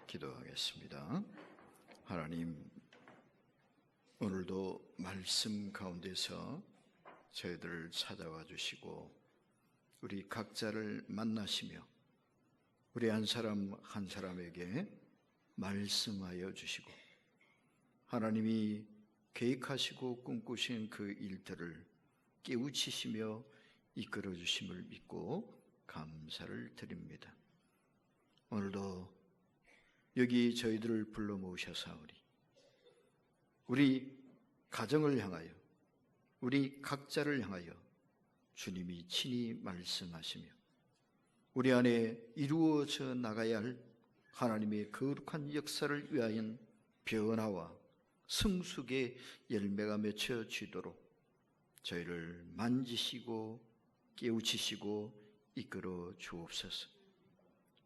기도하겠습니다. 하나님, 오늘도 말씀 가운데서 저희들을 찾아와 주시고 우리 각자를 만나시며 우리 한 사람 한 사람에게 말씀하여 주시고 하나님이 계획하시고 꿈꾸신 그 일들을 깨우치시며 이끌어 주심을 믿고 감사를 드립니다. 오늘도 여기 저희들을 불러 모으셔사오니 우리 가정을 향하여 우리 각자를 향하여 주님이 친히 말씀하시며 우리 안에 이루어져 나가야 할 하나님의 거룩한 역사를 위하여 변화와 성숙의 열매가 맺혀지도록 저희를 만지시고 깨우치시고 이끌어 주옵소서.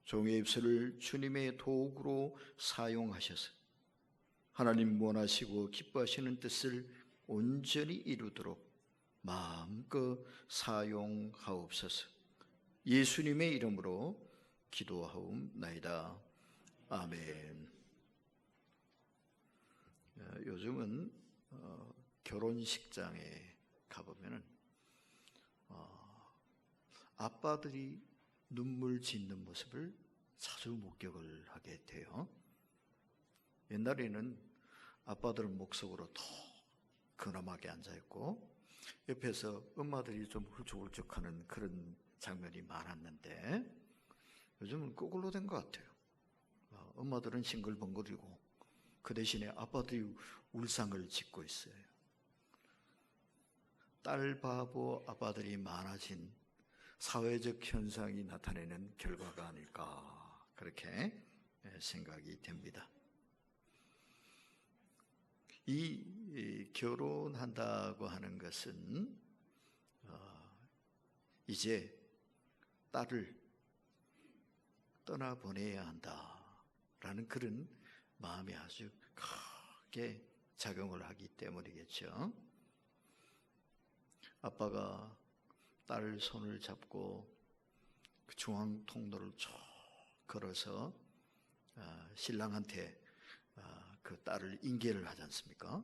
종의 입술을 주님의 도구로 사용하셔서 하나님 원하시고 기뻐하시는 뜻을 온전히 이루도록 마음껏 사용하옵소서. 예수님의 이름으로 기도하옵나이다. 아멘. 요즘은 결혼식장에 가보면은 아빠들이 눈물 짓는 모습을 자주 목격을 하게 돼요. 옛날에는 아빠들은 목석으로 더 근엄하게 앉아있고 옆에서 엄마들이 좀 훌쩍훌쩍하는 그런 장면이 많았는데 요즘은 거꾸로 된 것 같아요. 엄마들은 싱글벙글이고 그 대신에 아빠들이 울상을 짓고 있어요. 딸 바보 아빠들이 많아진 사회적 현상이 나타내는 결과가 아닐까 그렇게 생각이 됩니다. 이 결혼한다고 하는 것은 이제 딸을 떠나보내야 한다라는 그런 마음이 아주 크게 작용을 하기 때문이겠죠. 아빠가 딸 손을 잡고 그 중앙 통로를 쭉 걸어서 신랑한테 그 딸을 인계를 하지 않습니까?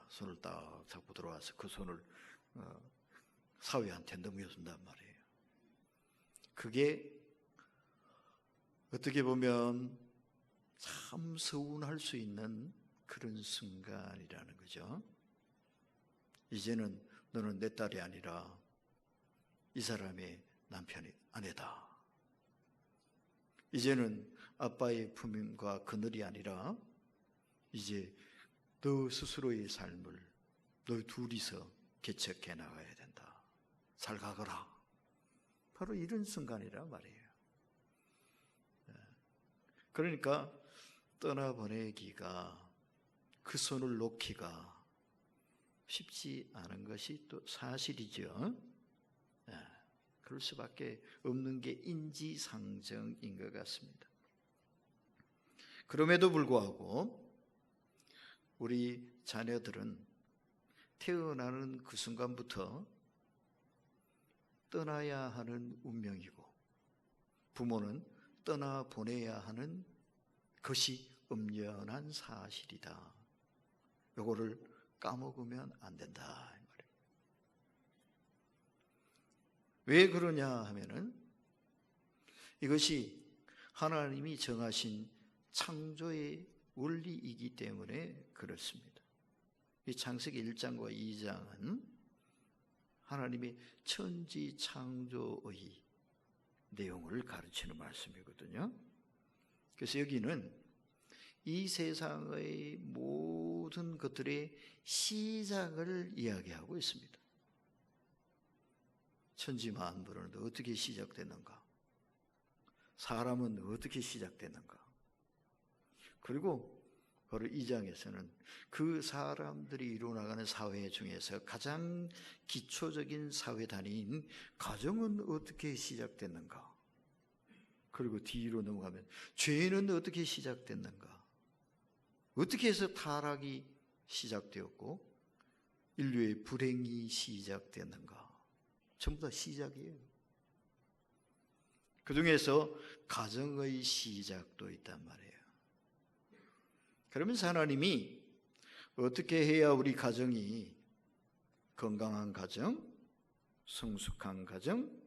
손을 딱 잡고 들어와서 그 손을 사위한테 넘겨준단 말이에요. 그게 어떻게 보면 참 서운할 수 있는 그런 순간이라는 거죠. 이제는 너는 내 딸이 아니라 이 사람의 남편이 아내다. 이제는 아빠의 품임과 그늘이 아니라 이제 너 스스로의 삶을 너 둘이서 개척해 나가야 된다. 잘 가거라. 바로 이런 순간이란 말이에요. 그러니까 떠나보내기가 그 손을 놓기가 쉽지 않은 것이 또 사실이죠. 그럴 수밖에 없는 게 인지상정인 것 같습니다. 그럼에도 불구하고 우리 자녀들은 태어나는 그 순간부터 떠나야 하는 운명이고 부모는 떠나보내야 하는 것이 엄연한 사실이다. 이거를 까먹으면 안 된다. 왜 그러냐 하면은 이것이 하나님이 정하신 창조의 원리이기 때문에 그렇습니다. 이 창세기 1장과 2장은 하나님의 천지 창조의 내용을 가르치는 말씀이거든요. 그래서 여기는 이 세상의 모든 것들의 시작을 이야기하고 있습니다. 천지 만물은 어떻게 시작됐는가? 사람은 어떻게 시작됐는가? 그리고 바로 이 장에서는 그 사람들이 이루어나가는 사회 중에서 가장 기초적인 사회 단위인 가정은 어떻게 시작됐는가? 그리고 뒤로 넘어가면 죄는 어떻게 시작됐는가? 어떻게 해서 타락이 시작되었고 인류의 불행이 시작됐는가? 전부 다 시작이에요. 그 중에서 가정의 시작도 있단 말이에요. 그러면서 하나님이 어떻게 해야 우리 가정이 건강한 가정, 성숙한 가정,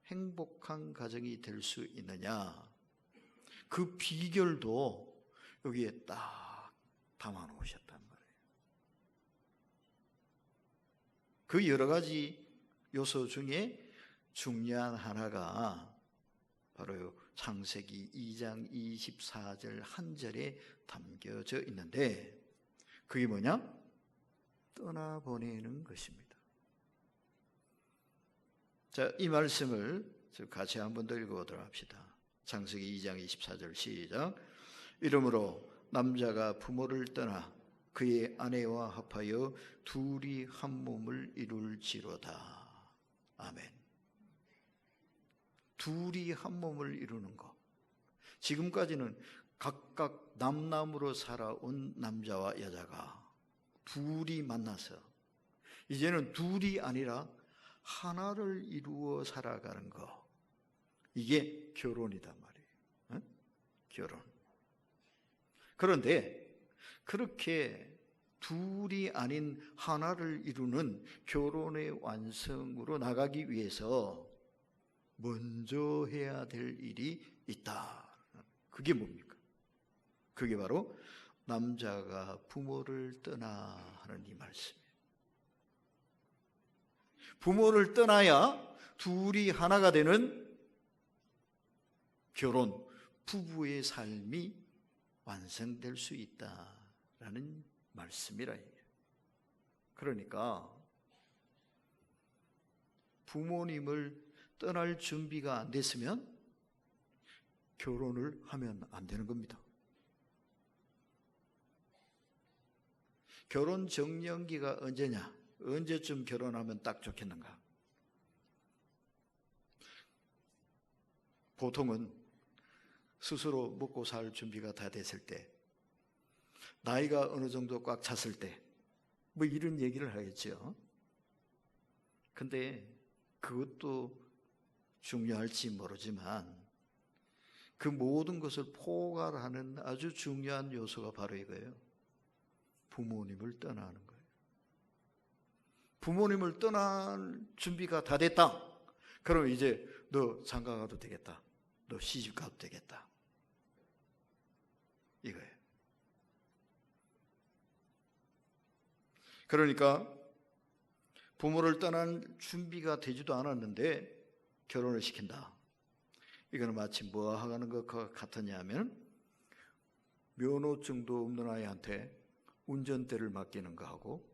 행복한 가정이 될 수 있느냐, 그 비결도 여기에 딱 담아 놓으셨단 말이에요. 그 여러 가지 요소 중에 중요한 하나가 바로 창세기 2장 24절 한 절에 담겨져 있는데, 그게 뭐냐? 떠나보내는 것입니다. 자, 이 말씀을 같이 한번 더 읽어보도록 합시다. 창세기 2장 24절 시작. 이러므로 남자가 부모를 떠나 그의 아내와 합하여 둘이 한 몸을 이룰지로다. 아멘. 둘이 한 몸을 이루는 것. 지금까지는 각각 남남으로 살아온 남자와 여자가 둘이 만나서 이제는 둘이 아니라 하나를 이루어 살아가는 것, 이게 결혼이단 말이에요. 응? 결혼. 그런데 그렇게 둘이 아닌 하나를 이루는 결혼의 완성으로 나가기 위해서 먼저 해야 될 일이 있다. 그게 뭡니까? 그게 바로 남자가 부모를 떠나 하는 이 말씀이에요. 부모를 떠나야 둘이 하나가 되는 결혼, 부부의 삶이 완성될 수 있다라는 말씀이라. 그러니까 부모님을 떠날 준비가 안 됐으면 결혼을 하면 안 되는 겁니다. 결혼 정년기가 언제냐? 언제쯤 결혼하면 딱 좋겠는가? 보통은 스스로 먹고 살 준비가 다 됐을 때, 나이가 어느 정도 꽉 찼을 때, 뭐 이런 얘기를 하겠죠. 근데 그것도 중요할지 모르지만 그 모든 것을 포괄하는 아주 중요한 요소가 바로 이거예요. 부모님을 떠나는 거예요. 부모님을 떠날 준비가 다 됐다. 그럼 이제 너 장가 가도 되겠다. 너 시집 가도 되겠다. 이거예요. 그러니까 부모를 떠난 준비가 되지도 않았는데 결혼을 시킨다. 이거는 마치 뭐 하는 것 같았냐면 면허증도 없는 아이한테 운전대를 맡기는 거하고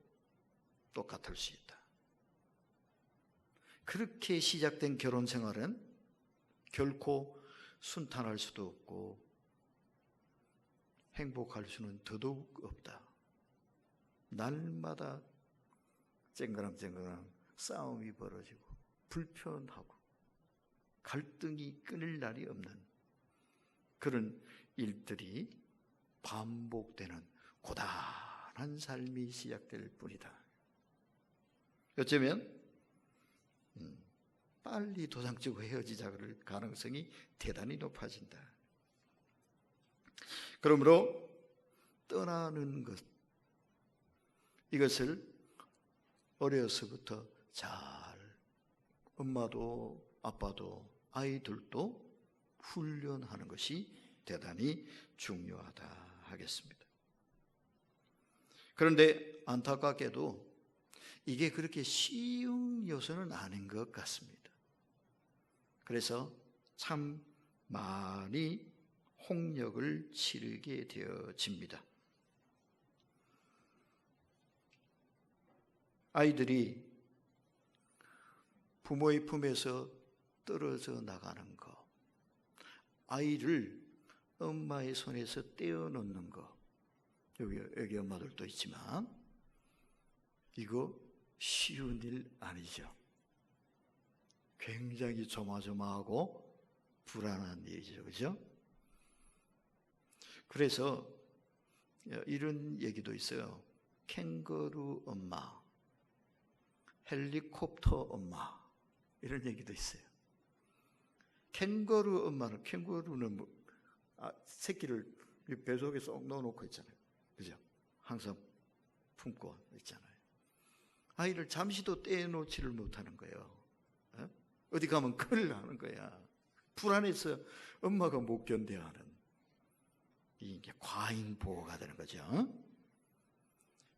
똑같을 수 있다. 그렇게 시작된 결혼 생활은 결코 순탄할 수도 없고 행복할 수는 더더욱 없다. 날마다 쨍그랑쨍그랑 싸움이 벌어지고 불편하고 갈등이 끊일 날이 없는 그런 일들이 반복되는 고단한 삶이 시작될 뿐이다. 어쩌면 빨리 도장 찍고 헤어지자 그럴 가능성이 대단히 높아진다. 그러므로 떠나는 것, 이것을 어려서부터 잘 엄마도 아빠도 아이들도 훈련하는 것이 대단히 중요하다 하겠습니다. 그런데 안타깝게도 이게 그렇게 쉬운 요소는 아닌 것 같습니다. 그래서 참 많이 홍역을 치르게 되어집니다. 아이들이 부모의 품에서 떨어져 나가는 것, 아이를 엄마의 손에서 떼어놓는 것, 여기 엄마들도 있지만 이거 쉬운 일 아니죠. 굉장히 조마조마하고 불안한 일이죠. 그죠? 그래서 이런 얘기도 있어요. 캥거루 엄마, 헬리콥터 엄마, 이런 얘기도 있어요. 캥거루는 새끼를 뱃속에 쏙 넣어놓고 있잖아요. 그죠? 항상 품고 있잖아요. 아이를 잠시도 떼놓지를 못하는 거예요. 어디 가면 큰일 나는 거야. 불안해서 엄마가 못 견뎌하는, 이게 과잉 보호가 되는 거죠.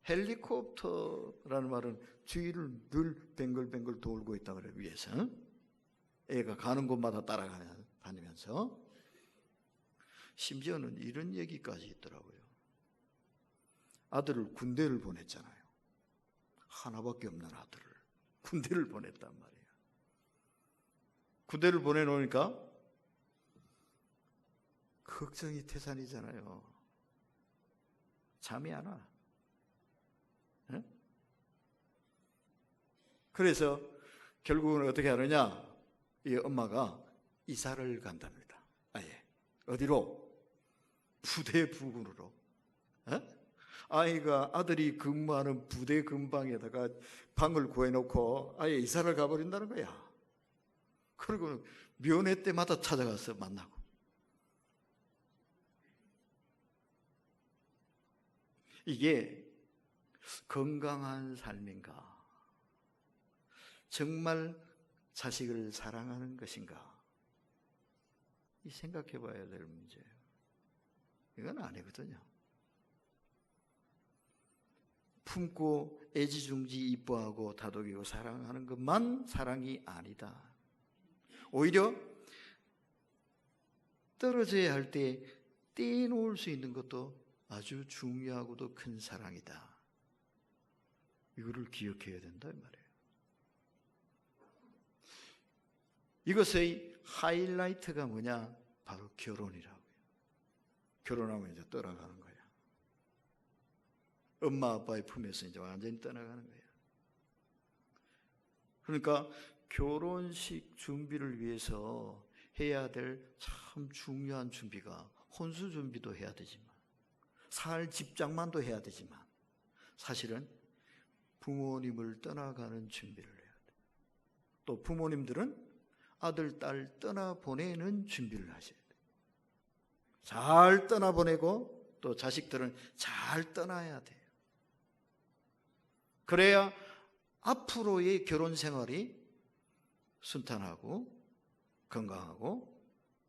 헬리콥터라는 말은 주위를 늘 뱅글뱅글 돌고 있다 그래요. 위에서 애가 가는 곳마다 따라다니면서. 심지어는 이런 얘기까지 있더라고요. 아들을 군대를 보냈잖아요. 하나밖에 없는 아들을 군대를 보냈단 말이에요. 군대를 보내놓으니까 걱정이 태산이잖아요. 잠이 안 와. 네? 그래서 결국은 어떻게 하느냐? 이 엄마가 이사를 간답니다. 아예. 어디로? 부대 부근으로. 아이가 아들이 근무하는 부대 근방에다가 방을 구해놓고 아예 이사를 가버린다는 거야. 그리고 면회 때마다 찾아가서 만나고. 이게 건강한 삶인가? 정말 자식을 사랑하는 것인가? 이 생각해 봐야 될 문제예요. 이건 아니거든요. 품고 애지중지 이뻐하고 다독이고 사랑하는 것만 사랑이 아니다. 오히려 떨어져야 할 때 떼놓을 수 있는 것도 아주 중요하고도 큰 사랑이다. 이거를 기억해야 된다 이 말이에요. 이것의 하이라이트가 뭐냐? 바로 결혼이라고요. 결혼하면 이제 떠나가는 거야. 엄마 아빠의 품에서 이제 완전히 떠나가는 거야. 그러니까 결혼식 준비를 위해서 해야 될 참 중요한 준비가, 혼수 준비도 해야 되지만, 살 집장만도 해야 되지만, 사실은 부모님을 떠나가는 준비를 해야 돼. 또 부모님들은 아들, 딸 떠나보내는 준비를 하셔야 돼. 잘 떠나보내고 또 자식들은 잘 떠나야 돼요. 그래야 앞으로의 결혼 생활이 순탄하고 건강하고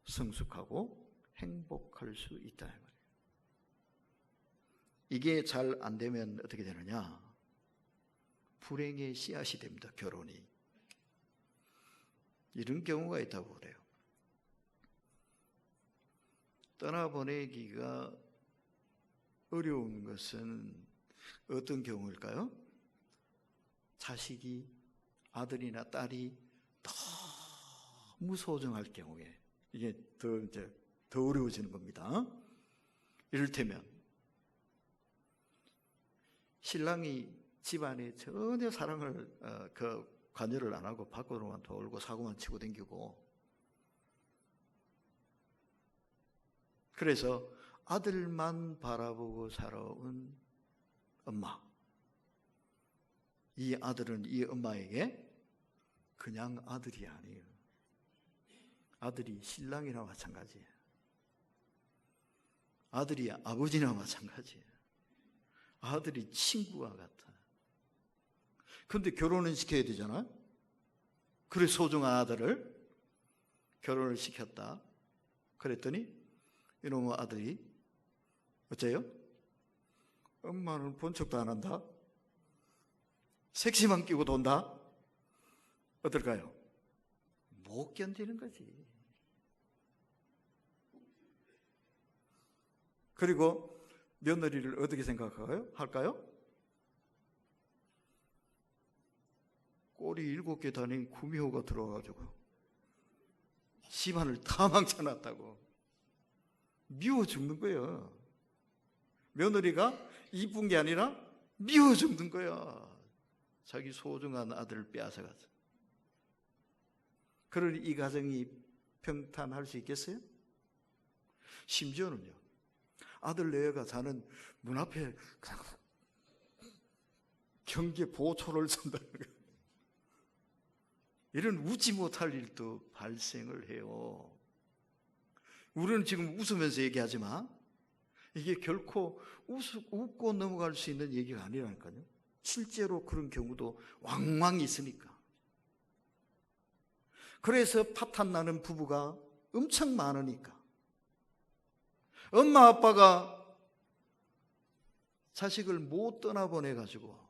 성숙하고 행복할 수 있다. 이게 잘 안 되면 어떻게 되느냐? 불행의 씨앗이 됩니다. 결혼이. 이런 경우가 있다고 그래요. 떠나보내기가 어려운 것은 어떤 경우일까요? 자식이, 아들이나 딸이 너무 소중할 경우에 이게 더 어려워지는 겁니다. 이를테면 신랑이 집안에 전혀 사랑을 관여를 안 하고 밖으로만 돌고 사고만 치고 다니고, 그래서 아들만 바라보고 살아온 엄마, 이 아들은 이 엄마에게 그냥 아들이 아니에요. 아들이 신랑이나 마찬가지예요. 아들이 아버지나 마찬가지예요. 아들이 친구와 같아. 그런데 결혼은 시켜야 되잖아. 그래 소중한 아들을 결혼을 시켰다. 그랬더니 이놈의 아들이 어째요? 엄마는 본 척도 안 한다. 색시만 끼고 돈다. 어떨까요? 못 견디는 거지. 그리고 며느리를 어떻게 할까요? 꼬리 7개 달린 구미호가 들어와가지고 집안을 다 망쳐놨다고 미워 죽는 거예요. 며느리가 이쁜 게 아니라 미워 죽는 거야. 자기 소중한 아들을 빼앗아가서. 그러니 이 가정이 평탄할 수 있겠어요? 심지어는요, 아들 내외가 사는 문 앞에 경계 보초를 선다는 거예요. 이런 웃지 못할 일도 발생을 해요. 우리는 지금 웃으면서 얘기하지만 이게 결코 웃고 넘어갈 수 있는 얘기가 아니라니까요. 실제로 그런 경우도 왕왕 있으니까. 그래서 파탄 나는 부부가 엄청 많으니까. 엄마 아빠가 자식을 못 떠나보내가지고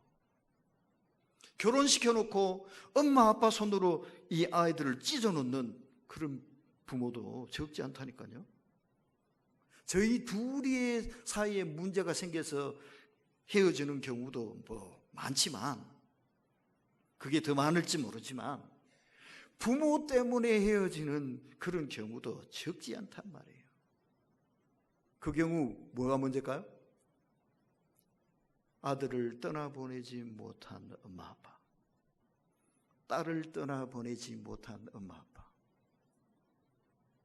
결혼시켜놓고 엄마 아빠 손으로 이 아이들을 찢어놓는 그런 부모도 적지 않다니까요. 저희 둘이 사이에 문제가 생겨서 헤어지는 경우도 뭐 많지만, 그게 더 많을지 모르지만 부모 때문에 헤어지는 그런 경우도 적지 않단 말이에요. 그 경우 뭐가 문제일까요? 아들을 떠나보내지 못한 엄마 아빠, 딸을 떠나보내지 못한 엄마 아빠,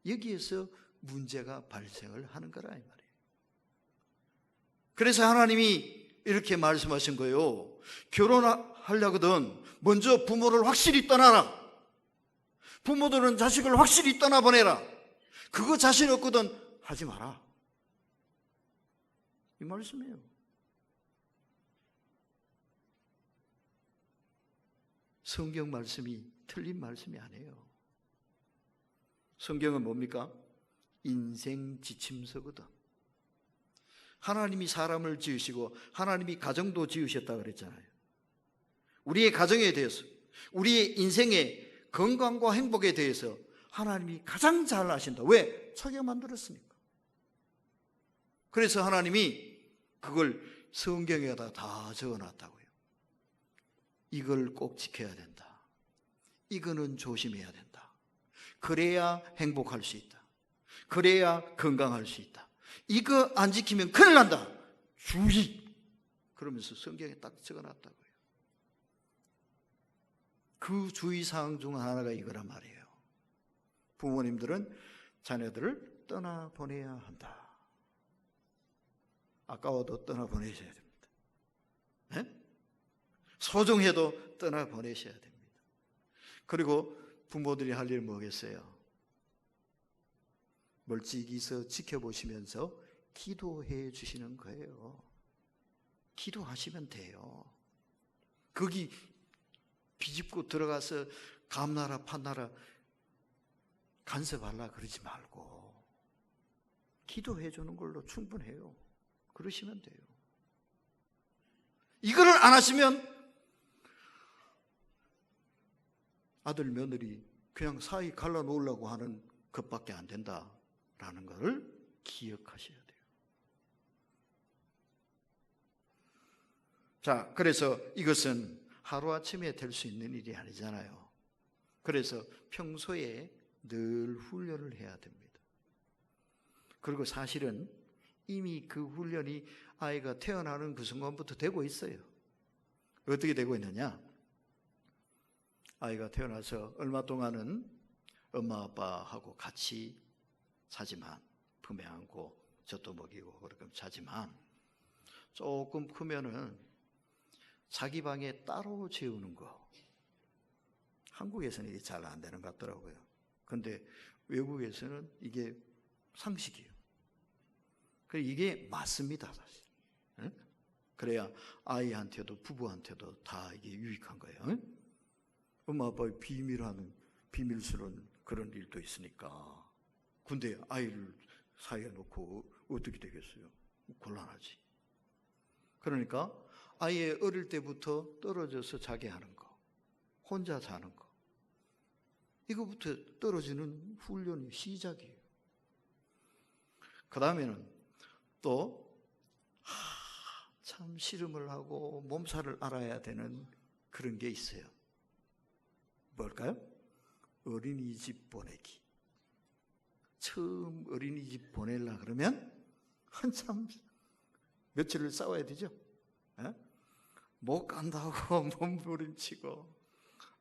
여기에서 문제가 발생을 하는 거라 이 말이에요. 그래서 하나님이 이렇게 말씀하신 거예요. 결혼하려거든 먼저 부모를 확실히 떠나라. 부모들은 자식을 확실히 떠나보내라. 그거 자신 없거든 하지 마라. 이 말씀이에요. 성경 말씀이 틀린 말씀이 아니에요. 성경은 뭡니까? 인생 지침서거든. 하나님이 사람을 지으시고 하나님이 가정도 지으셨다 그랬잖아요. 우리의 가정에 대해서, 우리의 인생의 건강과 행복에 대해서 하나님이 가장 잘 아신다. 왜? 자기가 만들었으니까. 그래서 하나님이 그걸 성경에다 다 적어놨다고요. 이걸 꼭 지켜야 된다. 이거는 조심해야 된다. 그래야 행복할 수 있다. 그래야 건강할 수 있다. 이거 안 지키면 큰일 난다. 주의. 그러면서 성경에 딱 적어놨다고요. 그 주의사항 중 하나가 이거란 말이에요. 부모님들은 자녀들을 떠나보내야 한다. 아까워도 떠나보내셔야 됩니다. 네? 소중해도 떠나보내셔야 됩니다. 그리고 부모들이 할 일 뭐겠어요? 멀찍이서 지켜보시면서 기도해 주시는 거예요. 기도하시면 돼요. 거기 비집고 들어가서 감나라 판나라 간섭하려 그러지 말고 기도해 주는 걸로 충분해요. 그러시면 돼요. 이거를 안 하시면 아들 며느리 그냥 사이 갈라놓으려고 하는 것밖에 안 된다라는 것을 기억하셔야 돼요. 자, 그래서 이것은 하루아침에 될 수 있는 일이 아니잖아요. 그래서 평소에 늘 훈련을 해야 됩니다. 그리고 사실은 이미 그 훈련이 아이가 태어나는 그 순간부터 되고 있어요. 어떻게 되고 있느냐? 아이가 태어나서 얼마 동안은 엄마 아빠하고 같이 자지만, 품에 안고 젖도 먹이고 그렇게 자지만, 조금 크면은 자기 방에 따로 재우는 거, 한국에서는 이게 잘 안 되는 것 같더라고요. 근데 외국에서는 이게 상식이에요. 이게 맞습니다, 사실. 그래야 아이한테도 부부한테도 다 이게 유익한 거예요. 엄마 아빠의 비밀스러운 그런 일도 있으니까. 근데 아이를 사이에 놓고 어떻게 되겠어요? 곤란하지. 그러니까 아이의 어릴 때부터 떨어져서 자게 하는 거, 혼자 자는 거, 이거부터 떨어지는 훈련이 시작이에요. 그 다음에는 또 참 씨름을 하고 몸살을 알아야 되는 그런 게 있어요. 뭘까요? 어린이집 보내기. 처음 어린이집 보내려고 그러면 한참 며칠을 싸워야 되죠. 못 간다고 몸부림치고,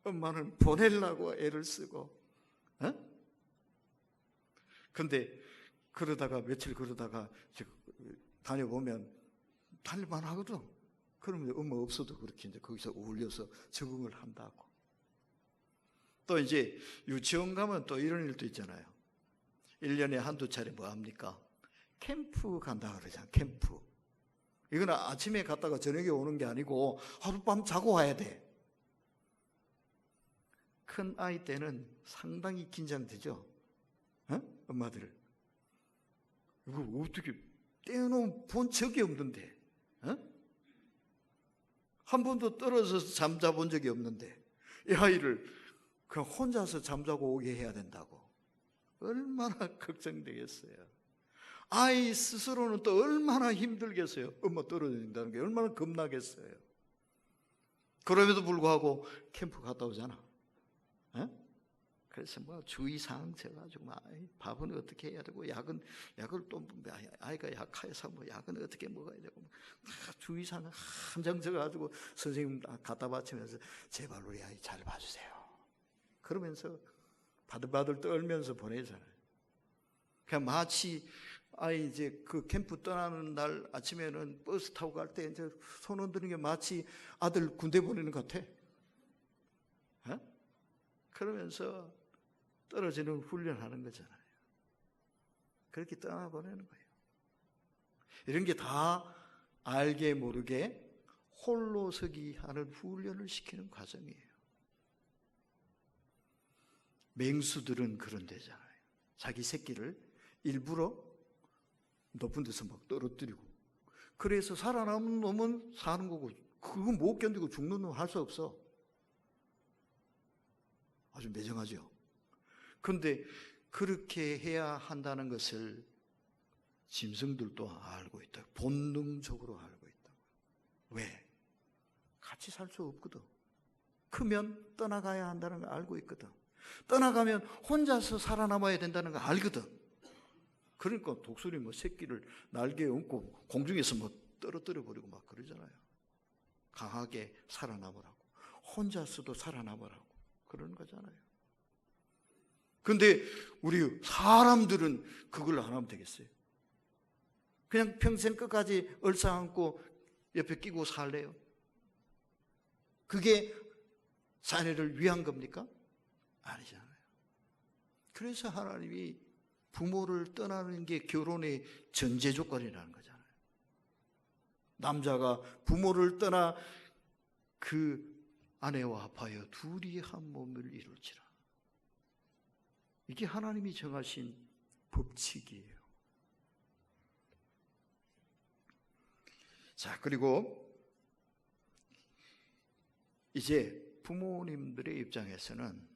엄마는 보내려고 애를 쓰고. 근데 그러다가 며칠 그러다가 다녀보면 달만 하거든. 그러면 엄마 없어도 그렇게 이제 거기서 어울려서 적응을 한다고. 또 이제 유치원 가면 또 이런 일도 있잖아요. 1년에 한두 차례 뭐 합니까? 캠프 간다 그러잖아. 캠프. 이거는 아침에 갔다가 저녁에 오는 게 아니고 하룻밤 자고 와야 돼. 큰 아이 때는 상당히 긴장되죠. 엄마들. 이거 어떻게 떼어놓으면 본 적이 없는데, 한 번도 떨어져서 잠자본 적이 없는데 이 아이를 그냥 혼자서 잠자고 오게 해야 된다고. 얼마나 걱정되겠어요. 아이 스스로는 또 얼마나 힘들겠어요. 엄마 떨어진다는 게 얼마나 겁나겠어요. 그럼에도 불구하고 캠프 갔다 오잖아. 그래서 뭐 주의사항 세가지고 밥은 어떻게 해야 되고 약을 또 아이가 약해서 뭐 약은 어떻게 먹어야 되고 다 주의사항 한 장 적어가지고 선생님 갖다 바치면서 제발 우리 아이 잘 봐주세요. 그러면서 바들바들 떨면서 보내잖아요. 그냥 마치 아이 이제 그 캠프 떠나는 날 아침에는 버스 타고 갈 때 이제 손 흔드는 게 마치 아들 군대 보내는 것 같아. 그러면서 떨어지는 훈련하는 거잖아요. 그렇게 떠나보내는 거예요. 이런 게 다 알게 모르게 홀로 서기 하는 훈련을 시키는 과정이에요. 맹수들은 그런 데잖아요. 자기 새끼를 일부러 높은 데서 막 떨어뜨리고, 그래서 살아남은 놈은 사는 거고, 그거 못 견디고 죽는 놈은 할 수 없어. 아주 매정하죠. 그런데 그렇게 해야 한다는 것을 짐승들도 알고 있다. 본능적으로 알고 있다. 왜? 같이 살 수 없거든. 크면 떠나가야 한다는 걸 알고 있거든. 떠나가면 혼자서 살아남아야 된다는 걸 알거든. 그러니까 독수리 뭐 새끼를 날개에 얹고 공중에서 뭐 떨어뜨려 버리고 막 그러잖아요. 강하게 살아남으라고, 혼자서도 살아남으라고 그러는 거잖아요. 근데 우리 사람들은 그걸 안 하면 되겠어요? 그냥 평생 끝까지 얼싸안고 옆에 끼고 살래요? 그게 자녀를 위한 겁니까? 아니잖아요. 그래서 하나님이 부모를 떠나는 게 결혼의 전제 조건이라는 거잖아요. 남자가 부모를 떠나 그 아내와 합하여 둘이 한 몸을 이룰지라. 이게 하나님이 정하신 법칙이에요. 자, 그리고 이제 부모님들의 입장에서는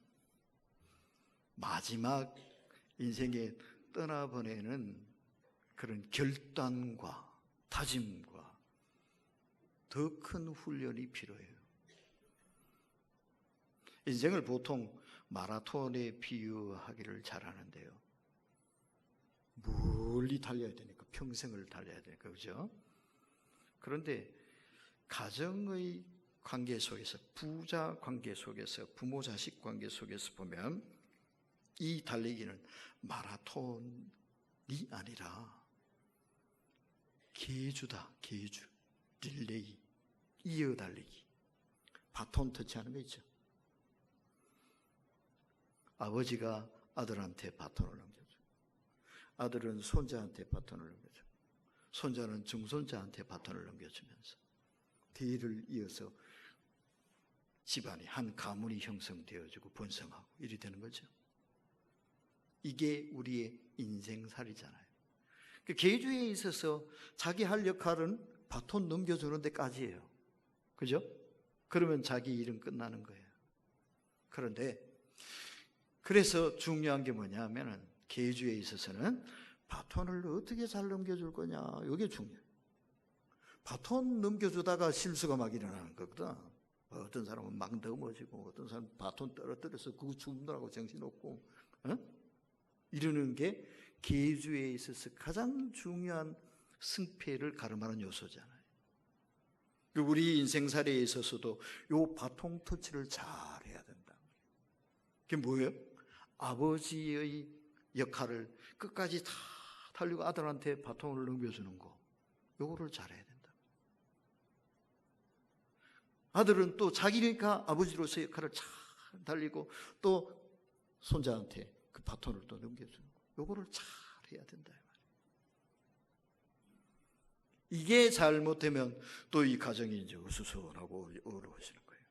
마지막 인생에 떠나보내는 그런 결단과 다짐과 더 큰 훈련이 필요해요. 인생을 보통 마라톤에 비유하기를 잘하는데요. 멀리 달려야 되니까, 평생을 달려야 되니까, 그죠? 그런데 가정의 관계 속에서, 부자 관계 속에서, 부모 자식 관계 속에서 보면 이 달리기는 마라톤이 아니라 계주다. 계주, 릴레이, 이어 달리기. 바톤 터치하는 거 있죠. 아버지가 아들한테 바톤을 넘겨줘. 아들은 손자한테 바톤을 넘겨줘. 손자는 증손자한테 바톤을 넘겨주면서 뒤를 이어서 집안이, 한 가문이 형성되어지고 번성하고 이리 되는 거죠. 이게 우리의 인생살이잖아요. 계주에 있어서 자기 할 역할은 바톤 넘겨주는 데까지예요. 그죠? 그러면 자기 일은 끝나는 거예요. 그런데 그래서 중요한 게 뭐냐 하면은 계주에 있어서는 바톤을 어떻게 잘 넘겨줄 거냐, 이게 중요해요. 바톤 넘겨주다가 실수가 막 일어나는 거거든. 어떤 사람은 막 넘어지고, 어떤 사람은 바톤 떨어뜨려서 그거 죽느라고 정신없고, 이러는 게 계주에 있어서 가장 중요한 승패를 가름하는 요소잖아요. 우리 인생살이에 있어서도 이 바통 터치를 잘 해야 된다. 그게 뭐예요? 아버지의 역할을 끝까지 다 달리고 아들한테 바통을 넘겨주는 거, 요거를 잘해야 된다. 아들은 또 자기니까 아버지로서의 역할을 잘 달리고 또 손자한테 그 바톤을 또 넘겨주는 거. 요거를 잘 해야 된다. 이게 잘못되면 또 이 가정이 이제 어수선하고 어려워지는 거예요.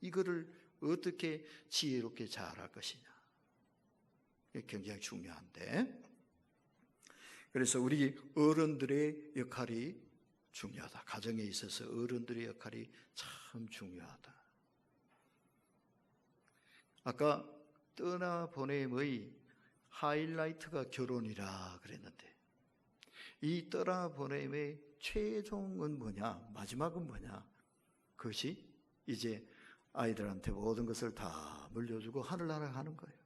이거를 어떻게 지혜롭게 잘할 것이냐. 이게 굉장히 중요한데, 그래서 우리 어른들의 역할이 중요하다. 가정에 있어서 어른들의 역할이 참 중요하다. 아까 떠나보냄의 하이라이트가 결혼이라 그랬는데, 이 떠나보냄의 최종은 뭐냐, 마지막은 뭐냐, 그것이 이제 아이들한테 모든 것을 다 물려주고 하늘나라 가는 거예요.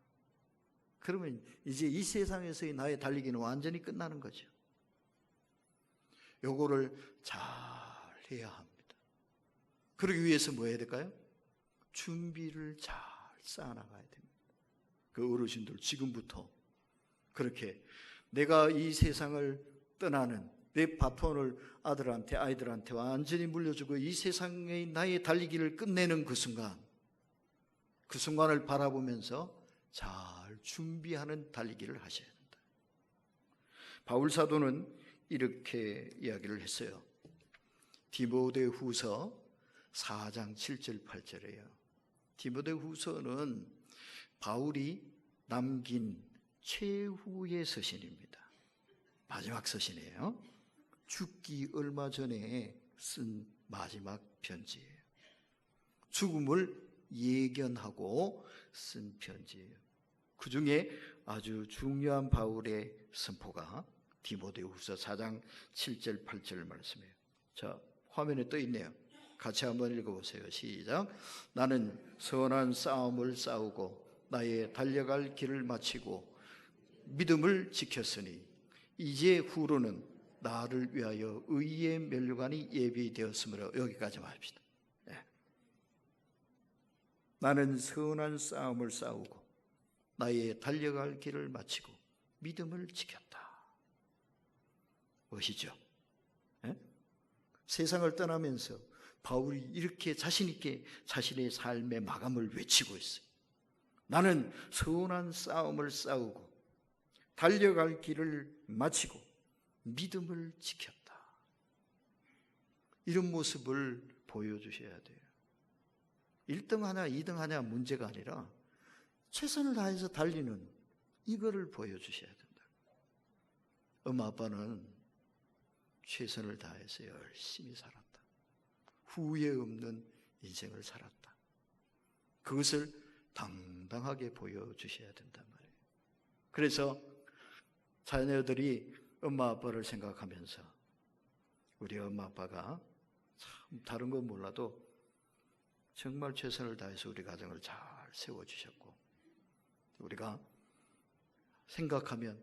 그러면 이제 이 세상에서의 나의 달리기는 완전히 끝나는 거죠. 요거를 잘 해야 합니다. 그러기 위해서 뭐 해야 될까요? 준비를 잘 쌓아나가야 됩니다. 그 어르신들 지금부터 그렇게 내가 이 세상을 떠나는 내 바톤을 아이들한테 완전히 물려주고 이 세상의 나의 달리기를 끝내는 그 순간을 바라보면서 잘 준비하는 달리기를 하셔야 된다. 바울 사도는 이렇게 이야기를 했어요. 디모데후서 4장 7절 8절이에요. 디모데후서는 바울이 남긴 최후의 서신입니다. 마지막 서신이에요. 죽기 얼마 전에 쓴 마지막 편지예요. 죽음을 예견하고 쓴 편지예요. 그 중에 아주 중요한 바울의 선포가 디모데후서 4장 7절 8절 말씀이에요. 자, 화면에 떠 있네요. 같이 한번 읽어보세요. 시작. 나는 선한 싸움을 싸우고 나의 달려갈 길을 마치고 믿음을 지켰으니 이제 후로는 나를 위하여 의의 면류관이 예비되었으므로, 여기까지만 합시다. 네. 나는 선한 싸움을 싸우고 나의 달려갈 길을 마치고 믿음을 지켰다. 무엇이죠? 네? 세상을 떠나면서 바울이 이렇게 자신 있게 자신의 삶의 마감을 외치고 있어요. 나는 선한 싸움을 싸우고 달려갈 길을 마치고 믿음을 지켰다. 이런 모습을 보여주셔야 돼요. 1등 하냐 2등 하냐 문제가 아니라 최선을 다해서 달리는 이거를 보여주셔야 된다. 엄마 아빠는 최선을 다해서 열심히 살았다. 후회 없는 인생을 살았다. 그것을 당당하게 보여주셔야 된단 말이에요. 그래서 자녀들이 엄마 아빠를 생각하면서 우리 엄마 아빠가 참 다른 건 몰라도 정말 최선을 다해서 우리 가정을 잘 세워주셨고, 우리가 생각하면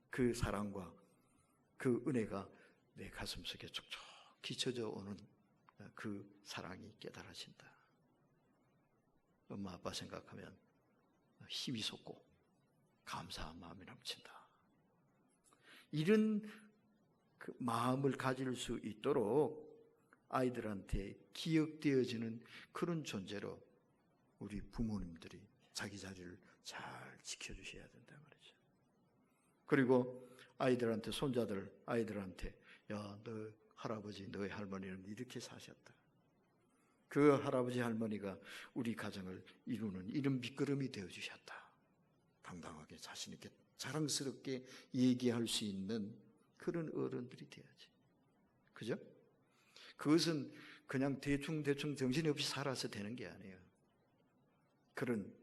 그 사랑과 그 은혜가 내 가슴속에 촉촉히 젖어 오는 그 사랑이 깨달아진다. 엄마 아빠 생각하면 힘이 솟고 감사한 마음이 넘친다. 이런 그 마음을 가질 수 있도록 아이들한테 기억되어지는 그런 존재로 우리 부모님들이 자기 자리를 잘 지켜주셔야 된다 말이죠. 그리고 아이들한테, 손자들 아이들한테, 야, 너 할아버지, 너의 할머니는 이렇게 사셨다. 그 할아버지 할머니가 우리 가정을 이루는 이런 밑거름이 되어주셨다. 당당하게 자신 있게 자랑스럽게 얘기할 수 있는 그런 어른들이 돼야지. 그죠? 그것은 그냥 대충 정신없이 살아서 되는 게 아니에요. 그런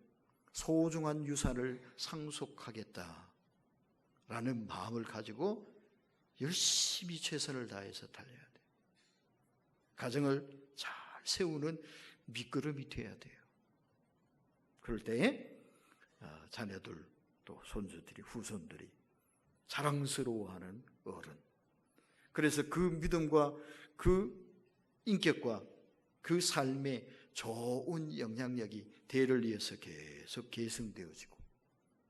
소중한 유산을 상속하겠다라는 마음을 가지고 열심히 최선을 다해서 달려야 돼요. 가정을 잘 세우는 밑거름이 돼야 돼요. 그럴 때에 자녀들, 또 손주들이, 후손들이 자랑스러워하는 어른. 그래서 그 믿음과 그 인격과 그 삶의 좋은 영향력이 대를 이어서 계속 계승되어지고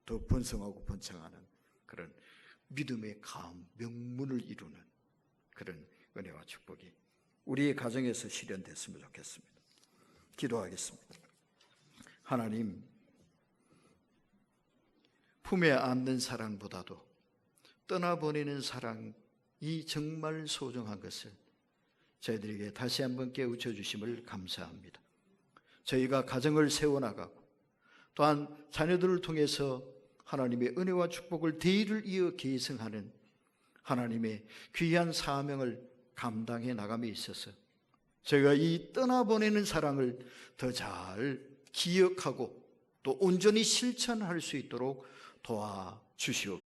더 번성하고 번창하는 그런 믿음의 명문을 이루는 그런 은혜와 축복이 우리의 가정에서 실현됐으면 좋겠습니다. 기도하겠습니다. 하나님, 품에 안는 사랑보다도 떠나보내는 사랑이 정말 소중한 것을 저희들에게 다시 한번 깨우쳐 주심을 감사합니다. 저희가 가정을 세워나가고 또한 자녀들을 통해서 하나님의 은혜와 축복을 대의를 이어 계승하는 하나님의 귀한 사명을 감당해 나감에 있어서 저희가 이 떠나보내는 사랑을 더 잘 기억하고 또 온전히 실천할 수 있도록 도와주시옵소서.